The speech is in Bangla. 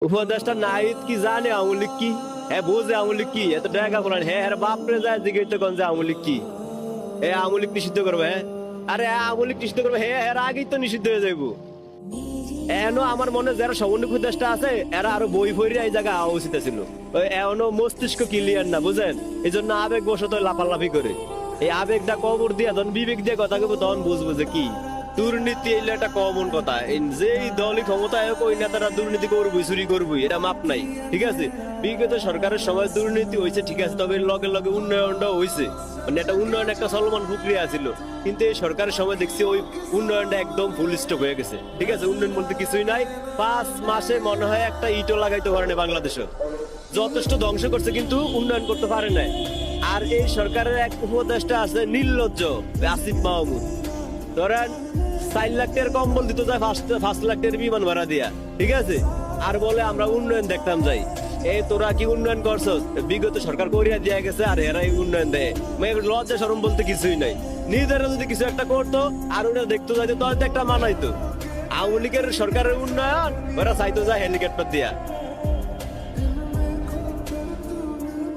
উপদেষ্টা নাহিদ কি জানে আওয়ামী লীগ কি? হ্যাঁ বোঝে আওয়ামী লীগ কি? এত টাকা বলেন হ্যাঁ হ্যাঁ বাপরে যায় জিজ্ঞেস করেন যে আওয়ামী লীগ কি? এ আওয়ামী লীগ নিষিদ্ধ করবে হ্যাঁ? আরে আওয়ামী লীগ নিষিদ্ধ করবে হ্যাঁ এর আগেই তো নিষিদ্ধ হয়ে যাইবো। এখনো আমার মনে যারা সমন্বয় উপদেষ্টা আছে এরা আরো বই ফইরে এই জায়গায় আওয়া উচিত ছিল। এখনো মস্তিষ্ক ক্লিয়ার না বুঝেন, এই জন্য আবেগ বসত লাফালাফি করে। এই আবেগটা কবর দিয়া যখন বিবেক দিয়ে কথা কেবো তখন বুঝবো যে কি দুর্নীতি। এলে একটা কমন কথা, যেই দলই ক্ষমতায় হোক ওই নেতারা দুর্নীতি করবই, চুরি করবই, এটা মাপ নাই। ঠিক আছে, বিগত সরকারের সময় দুর্নীতি হয়েছে ঠিক আছে, তবে লগে লগে উন্নয়নটাও হয়েছে, মানে একটা উন্নয়ন একটা চলমান প্রক্রিয়া ছিল। কিন্তু এই সরকারের সময় দেখছি ওই উন্নয়নটা একদম ফুল স্টপ হয়ে গেছে। ঠিক আছে, উন্নয়ন বলতে কিছুই নাই। 5 মাসে মনে হয় একটা ইটও লাগাইতে পারে না বাংলাদেশে। যথেষ্ট ধ্বংস করছে কিন্তু উন্নয়ন করতে পারে নাই। আর এই সরকারের এক উপদেষ্টা আছে নির্লজ্জ আসিফ মাহমুদ, ধরেন 4 লাখ টাকার কম্বল দিতে যায় 5 লাখ টাকার বিমান ভাড়া দিয়া। ঠিক আছে, আর বলে আমরা উন্নয়ন দেখতাম যাই। এই তোরা কি উন্নয়ন করছস? বিগত সরকার করিয়া দিয়া গেছে আর এরাই উন্নয়ন দেয়। লজ্জা শরম বলতে কিছুই নাই। নিজেরা যদি কিছু একটা করতো আর ওরা দেখতো যাইতো তাহলে একটা মানাইতো। আওয়ামী লীগের সরকারের উন্নয়ন ওরা চাইতো যায় হেলিকপ্টার দিয়া।